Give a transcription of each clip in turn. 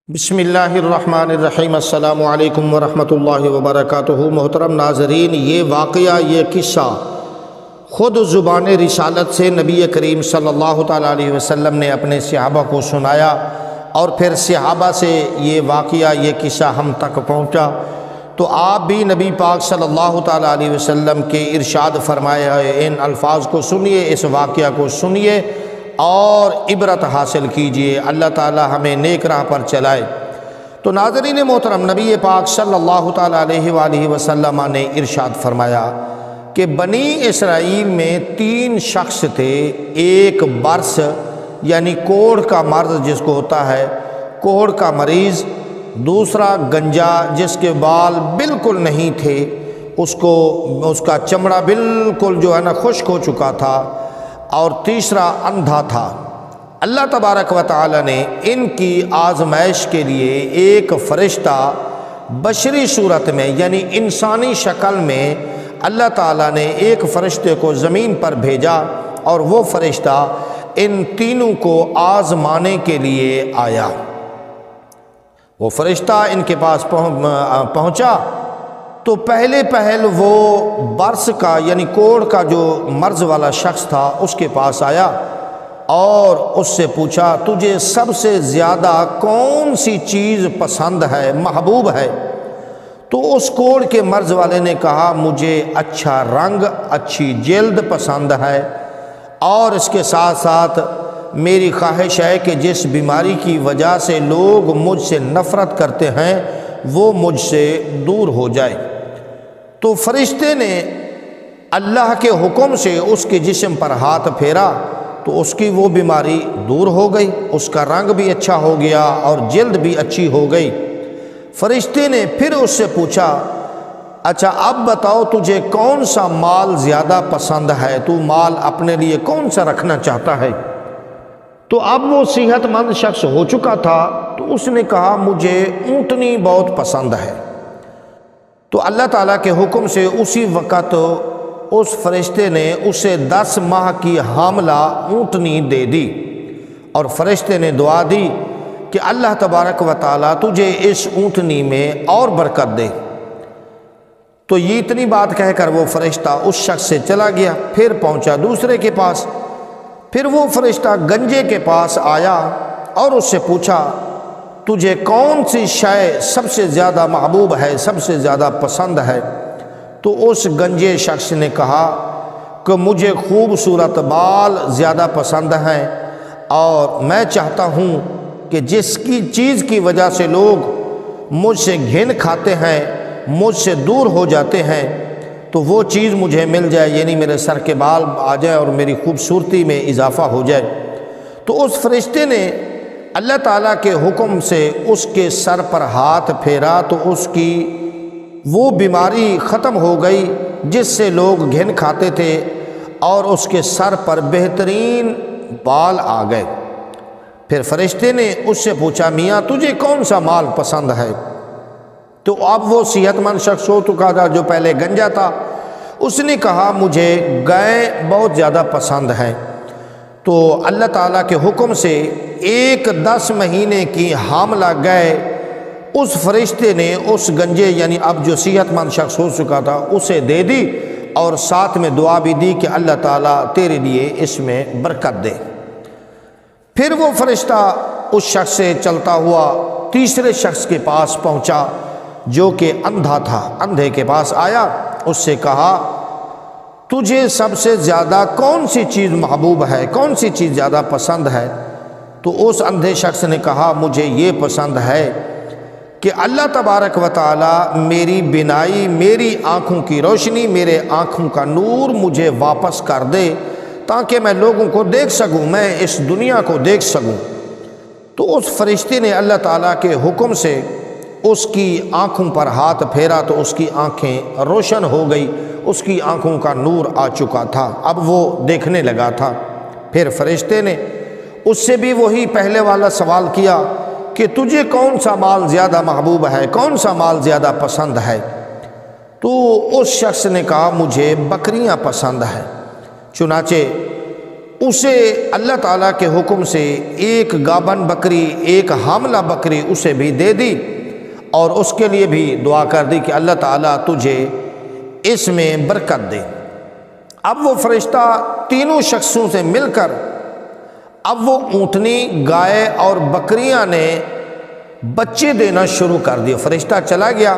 بسم اللہ الرحمن الرحیم۔ السلام علیکم ورحمۃ اللہ وبرکاتہ۔ محترم ناظرین، یہ واقعہ، یہ قصہ خود زبان رسالت سے نبی کریم صلی اللہ تعالیٰ علیہ وسلم نے اپنے صحابہ کو سنایا، اور پھر صحابہ سے یہ واقعہ، یہ قصہ ہم تک پہنچا، تو آپ بھی نبی پاک صلی اللہ تعالیٰ علیہ وسلم کے ارشاد فرمائے ان الفاظ کو سنیے، اس واقعہ کو سنیے اور عبرت حاصل کیجئے۔ اللہ تعالی ہمیں نیک راہ پر چلائے۔ تو ناظرین محترم، نبی پاک صلی اللہ تعالیٰ علیہ وآلہ وسلم نے ارشاد فرمایا کہ بنی اسرائیل میں 3 شخص تھے۔ ایک برس یعنی کوڑ کا مرض جس کو ہوتا ہے، کوڑ کا مریض، دوسرا گنجا جس کے بال بالکل نہیں تھے، اس کا چمڑا بالکل جو ہے نا خشک ہو چکا تھا، اور تیسرا اندھا تھا۔ اللہ تبارک و تعالی نے ان کی آزمائش کے لیے ایک فرشتہ بشری صورت میں یعنی انسانی شکل میں اللہ تعالی نے ایک فرشتے کو زمین پر بھیجا، اور وہ فرشتہ ان تینوں کو آزمانے کے لیے آیا۔ وہ فرشتہ ان کے پاس پہنچا تو پہل وہ برس کا یعنی کوڑ کا جو مرض والا شخص تھا اس کے پاس آیا، اور اس سے پوچھا تجھے سب سے زیادہ کون سی چیز پسند ہے، محبوب ہے؟ تو اس کوڑ کے مرض والے نے کہا مجھے اچھا رنگ، اچھی جلد پسند ہے، اور اس کے ساتھ ساتھ میری خواہش ہے کہ جس بیماری کی وجہ سے لوگ مجھ سے نفرت کرتے ہیں وہ مجھ سے دور ہو جائے۔ تو فرشتے نے اللہ کے حکم سے اس کے جسم پر ہاتھ پھیرا تو اس کی وہ بیماری دور ہو گئی، اس کا رنگ بھی اچھا ہو گیا اور جلد بھی اچھی ہو گئی۔ فرشتے نے پھر اس سے پوچھا اچھا اب بتاؤ تجھے کون سا مال زیادہ پسند ہے، تو مال اپنے لیے کون سا رکھنا چاہتا ہے؟ تو اب وہ صحت مند شخص ہو چکا تھا، تو اس نے کہا مجھے اونٹنی بہت پسند ہے۔ تو اللہ تعالیٰ کے حکم سے اسی وقت اس فرشتے نے اسے 10 ماہ کی حاملہ اونٹنی دے دی، اور فرشتے نے دعا دی کہ اللہ تبارک و تعالیٰ تجھے اس اونٹنی میں اور برکت دے۔ تو یہ اتنی بات کہہ کر وہ فرشتہ اس شخص سے چلا گیا، پھر پہنچا دوسرے کے پاس۔ پھر وہ فرشتہ گنجے کے پاس آیا اور اس سے پوچھا تجھے کون سی شے سب سے زیادہ محبوب ہے، سب سے زیادہ پسند ہے؟ تو اس گنجے شخص نے کہا کہ مجھے خوبصورت بال زیادہ پسند ہیں، اور میں چاہتا ہوں کہ جس کی چیز کی وجہ سے لوگ مجھ سے گھن کھاتے ہیں، مجھ سے دور ہو جاتے ہیں، تو وہ چیز مجھے مل جائے، یعنی میرے سر کے بال آ جائے اور میری خوبصورتی میں اضافہ ہو جائے۔ تو اس فرشتے نے اللہ تعالیٰ کے حکم سے اس کے سر پر ہاتھ پھیرا تو اس کی وہ بیماری ختم ہو گئی جس سے لوگ گھن کھاتے تھے، اور اس کے سر پر بہترین بال آ گئے۔ پھر فرشتے نے اس سے پوچھا میاں تجھے کون سا مال پسند ہے؟ تو اب وہ صحت مند شخص ہو چکا تھا جو پہلے گنجا تھا، اس نے کہا مجھے گائے بہت زیادہ پسند ہے۔ تو اللہ تعالیٰ کے حکم سے ایک 10 مہینے کی حاملہ گائے اس فرشتے نے اس گنجے یعنی اب جو صحت مند شخص ہو چکا تھا اسے دے دی، اور ساتھ میں دعا بھی دی کہ اللہ تعالیٰ تیرے لیے اس میں برکت دے۔ پھر وہ فرشتہ اس شخص سے چلتا ہوا تیسرے شخص کے پاس پہنچا جو کہ اندھا تھا، اندھے کے پاس آیا، اس سے کہا تجھے سب سے زیادہ کون سی چیز محبوب ہے، کون سی چیز زیادہ پسند ہے؟ تو اس اندھے شخص نے کہا مجھے یہ پسند ہے کہ اللہ تبارک و تعالی میری بینائی، میری آنکھوں کی روشنی، میرے آنکھوں کا نور مجھے واپس کر دے تاکہ میں لوگوں کو دیکھ سکوں، میں اس دنیا کو دیکھ سکوں۔ تو اس فرشتے نے اللہ تعالیٰ کے حکم سے اس کی آنکھوں پر ہاتھ پھیرا تو اس کی آنکھیں روشن ہو گئی، اس کی آنکھوں کا نور آ چکا تھا، اب وہ دیکھنے لگا تھا۔ پھر فرشتے نے اس سے بھی وہی پہلے والا سوال کیا کہ تجھے کون سا مال زیادہ محبوب ہے، کون سا مال زیادہ پسند ہے؟ تو اس شخص نے کہا مجھے بکریاں پسند ہیں۔ چنانچہ اسے اللہ تعالیٰ کے حکم سے ایک گابن بکری، ایک حاملہ بکری اسے بھی دے دی، اور اس کے لیے بھی دعا کر دی کہ اللہ تعالیٰ تجھے اس میں برکت دے۔ اب وہ فرشتہ تینوں شخصوں سے مل کر اب وہ اونٹنی، گائے اور بکریاں نے بچے دینا شروع کر دیا۔ فرشتہ چلا گیا،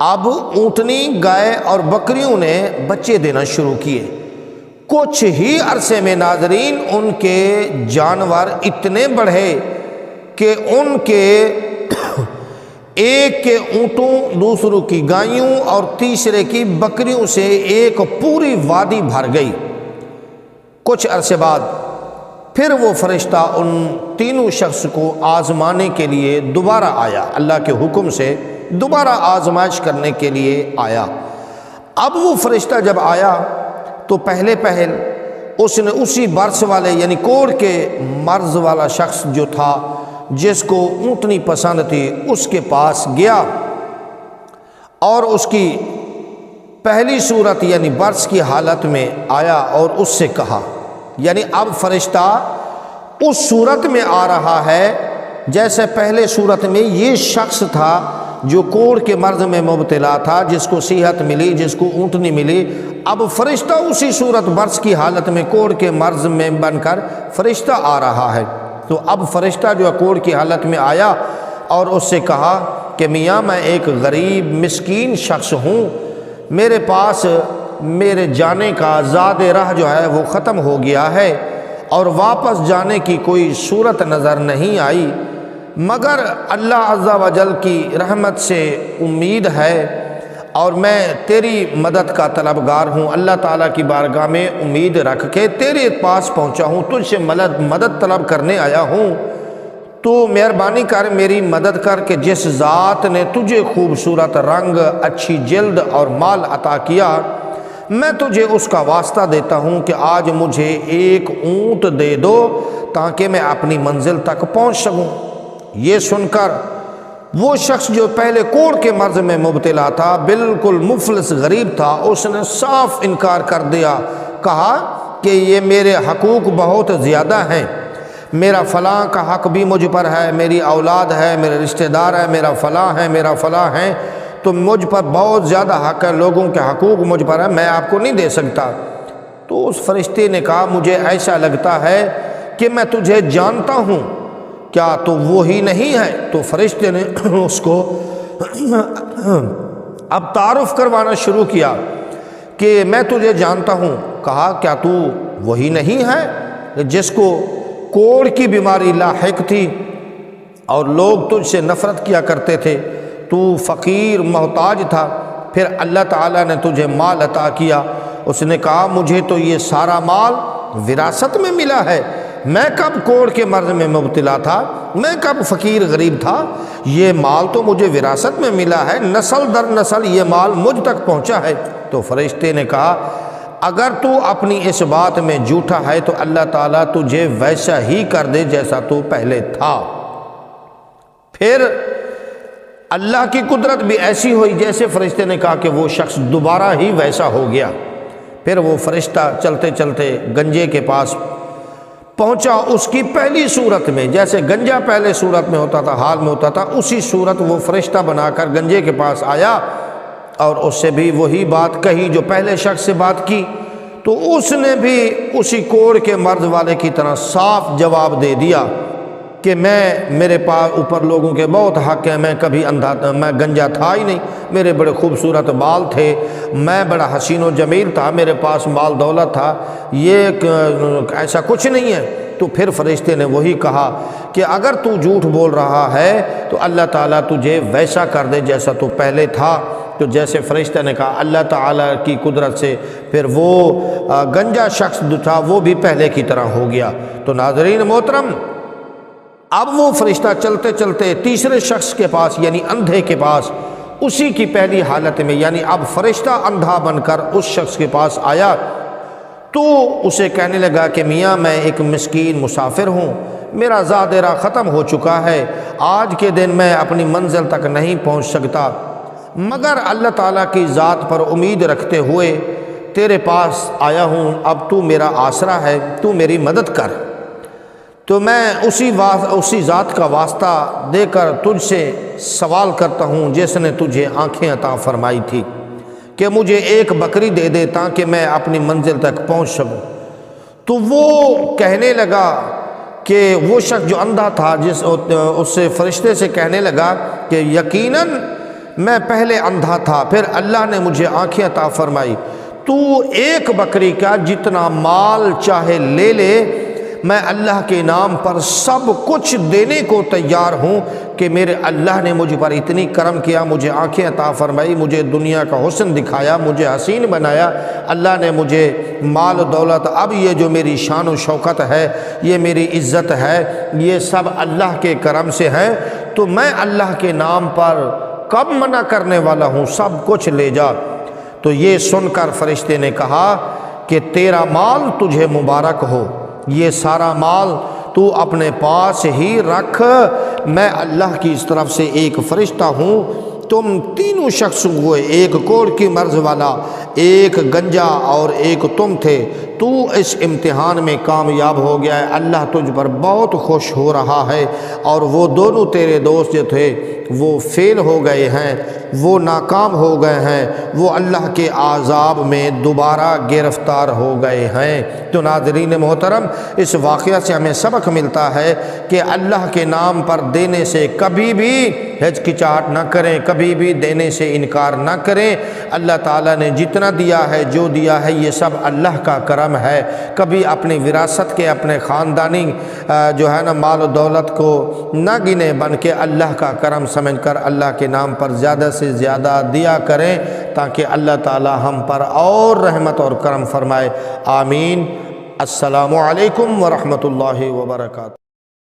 اب اونٹنی، گائے اور بکریوں نے بچے دینا شروع کیے۔ کچھ ہی عرصے میں ناظرین ان کے جانور اتنے بڑھے کہ ان کے ایک کے اونٹوں، دوسروں کی گائیوں اور تیسرے کی بکریوں سے ایک پوری وادی بھر گئی۔ کچھ عرصے بعد پھر وہ فرشتہ ان تینوں شخص کو آزمانے کے لیے دوبارہ آیا، اللہ کے حکم سے دوبارہ آزمائش کرنے کے لیے آیا۔ اب وہ فرشتہ جب آیا تو پہلے اس نے اسی برس والے یعنی کوڑ کے مرض والا شخص جو تھا، جس کو اونٹنی پسند تھی، اس کے پاس گیا اور اس کی پہلی صورت یعنی برس کی حالت میں آیا اور اس سے کہا، یعنی اب فرشتہ اس صورت میں آ رہا ہے جیسے پہلے صورت میں یہ شخص تھا جو کوڑ کے مرض میں مبتلا تھا، جس کو صحت ملی، جس کو اونٹنی ملی۔ اب فرشتہ اسی صورت برس کی حالت میں کوڑ کے مرض میں بن کر فرشتہ آ رہا ہے۔ تو اب فرشتہ جو کوڑ کی حالت میں آیا اور اس سے کہا کہ میاں میں ایک غریب مسکین شخص ہوں، میرے پاس میرے جانے کا زاد راہ جو ہے وہ ختم ہو گیا ہے اور واپس جانے کی کوئی صورت نظر نہیں آئی، مگر اللہ عز و جل کی رحمت سے امید ہے اور میں تیری مدد کا طلبگار ہوں۔ اللہ تعالیٰ کی بارگاہ میں امید رکھ کے تیرے پاس پہنچا ہوں، تجھ سے مدد طلب کرنے آیا ہوں، تو مہربانی کر میری مدد کر کہ جس ذات نے تجھے خوبصورت رنگ، اچھی جلد اور مال عطا کیا، میں تجھے اس کا واسطہ دیتا ہوں کہ آج مجھے ایک اونٹ دے دو تاکہ میں اپنی منزل تک پہنچ سکوں۔ یہ سن کر وہ شخص جو پہلے کوڑ کے مرض میں مبتلا تھا، بالکل مفلس غریب تھا، اس نے صاف انکار کر دیا، کہا کہ یہ میرے حقوق بہت زیادہ ہیں، میرا فلاں کا حق بھی مجھ پر ہے، میری اولاد ہے، میرے رشتہ دار ہے، میرا فلاں ہے، میرا فلاں ہے، تو مجھ پر بہت زیادہ حق ہے، لوگوں کے حقوق مجھ پر ہے، میں آپ کو نہیں دے سکتا۔ تو اس فرشتے نے کہا مجھے ایسا لگتا ہے کہ میں تجھے جانتا ہوں، کیا تو وہی نہیں ہے؟ تو فرشتے نے اس کو اب تعارف کروانا شروع کیا کہ میں تجھے جانتا ہوں۔ کہا کیا تو وہی نہیں ہے جس کو کوڑ کی بیماری لاحق تھی اور لوگ تجھ سے نفرت کیا کرتے تھے، تو فقیر محتاج تھا، پھر اللہ تعالیٰ نے تجھے مال عطا کیا۔ اس نے کہا مجھے تو یہ سارا مال وراثت میں ملا ہے، میں کب کوڑ کے مرض میں مبتلا تھا، میں کب فقیر غریب تھا، یہ مال تو مجھے وراثت میں ملا ہے، نسل در نسل یہ مال مجھ تک پہنچا ہے۔ تو فرشتے نے کہا اگر تو اپنی اس بات میں جھوٹا ہے تو اللہ تعالیٰ تجھے ویسا ہی کر دے جیسا تو پہلے تھا۔ پھر اللہ کی قدرت بھی ایسی ہوئی جیسے فرشتے نے کہا کہ وہ شخص دوبارہ ہی ویسا ہو گیا۔ پھر وہ فرشتہ چلتے چلتے گنجے کے پاس پہنچا، اس کی پہلی صورت میں، جیسے گنجا پہلے صورت میں ہوتا تھا، حال میں ہوتا تھا، اسی صورت وہ فرشتہ بنا کر گنجے کے پاس آیا اور اس سے بھی وہی بات کہی جو پہلے شخص سے بات کی۔ تو اس نے بھی اسی کوڑ کے مرض والے کی طرح صاف جواب دے دیا کہ میرے پاس اوپر لوگوں کے بہت حق ہیں، میں کبھی میں گنجا تھا ہی نہیں، میرے بڑے خوبصورت بال تھے، میں بڑا حسین و جمیل تھا، میرے پاس مال دولت تھا، یہ ایسا کچھ نہیں ہے۔ تو پھر فرشتے نے وہی کہا کہ اگر تو جھوٹ بول رہا ہے تو اللہ تعالیٰ تجھے ویسا کر دے جیسا تو پہلے تھا۔ تو جیسے فرشتہ نے کہا اللہ تعالیٰ کی قدرت سے پھر وہ گنجا شخص جو تھا وہ بھی پہلے کی طرح ہو گیا۔ تو ناظرین محترم، اب وہ فرشتہ چلتے چلتے تیسرے شخص کے پاس یعنی اندھے کے پاس اسی کی پہلی حالت میں، یعنی اب فرشتہ اندھا بن کر اس شخص کے پاس آیا تو اسے کہنے لگا کہ میاں میں ایک مسکین مسافر ہوں، میرا زاد راہ ختم ہو چکا ہے، آج کے دن میں اپنی منزل تک نہیں پہنچ سکتا، مگر اللہ تعالیٰ کی ذات پر امید رکھتے ہوئے تیرے پاس آیا ہوں، اب تو میرا آسرا ہے، تو میری مدد کر۔ تو میں اسی ذات کا واسطہ دے کر تجھ سے سوال کرتا ہوں جس نے تجھے آنکھیں عطا فرمائی تھی کہ مجھے ایک بکری دے دے تاکہ میں اپنی منزل تک پہنچ سکوں۔ تو وہ کہنے لگا کہ وہ شخص جو اندھا تھا، اس سے فرشتے سے کہنے لگا کہ یقیناً میں پہلے اندھا تھا، پھر اللہ نے مجھے آنکھیں عطا فرمائی، تو ایک بکری کا جتنا مال چاہے لے لے، میں اللہ کے نام پر سب کچھ دینے کو تیار ہوں کہ میرے اللہ نے مجھ پر اتنی کرم کیا، مجھے آنکھیں عطا فرمائی، مجھے دنیا کا حسن دکھایا، مجھے حسین بنایا، اللہ نے مجھے مال و دولت، اب یہ جو میری شان و شوکت ہے، یہ میری عزت ہے، یہ سب اللہ کے کرم سے ہے، تو میں اللہ کے نام پر کب منع کرنے والا ہوں، سب کچھ لے جا۔ تو یہ سن کر فرشتے نے کہا کہ تیرا مال تجھے مبارک ہو، یہ سارا مال تو اپنے پاس ہی رکھ، میں اللہ کی اس طرف سے ایک فرشتہ ہوں، تم تینوں شخص ہوئے، ایک کوڑ کی مرض والا، ایک گنجا اور ایک تم تھے، تو اس امتحان میں کامیاب ہو گیا ہے، اللہ تجھ پر بہت خوش ہو رہا ہے، اور وہ دونوں تیرے دوست جو تھے وہ فیل ہو گئے ہیں، وہ ناکام ہو گئے ہیں، وہ اللہ کے عذاب میں دوبارہ گرفتار ہو گئے ہیں۔ تو ناظرین محترم، اس واقعہ سے ہمیں سبق ملتا ہے کہ اللہ کے نام پر دینے سے کبھی بھی ہچکچاہٹ نہ کریں، کبھی بھی دینے سے انکار نہ کریں۔ اللہ تعالیٰ نے جتنا دیا ہے، جو دیا ہے، یہ سب اللہ کا کرم ہے۔ کبھی اپنی وراثت کے، اپنے خاندانی جو ہے نا مال و دولت کو نہ گنے، بن کے اللہ کا کرم سمجھ کر اللہ کے نام پر زیادہ سے زیادہ دیا کریں تاکہ اللہ تعالی ہم پر اور رحمت اور کرم فرمائے۔ آمین۔ السلام علیکم ورحمۃ اللہ وبرکاتہ۔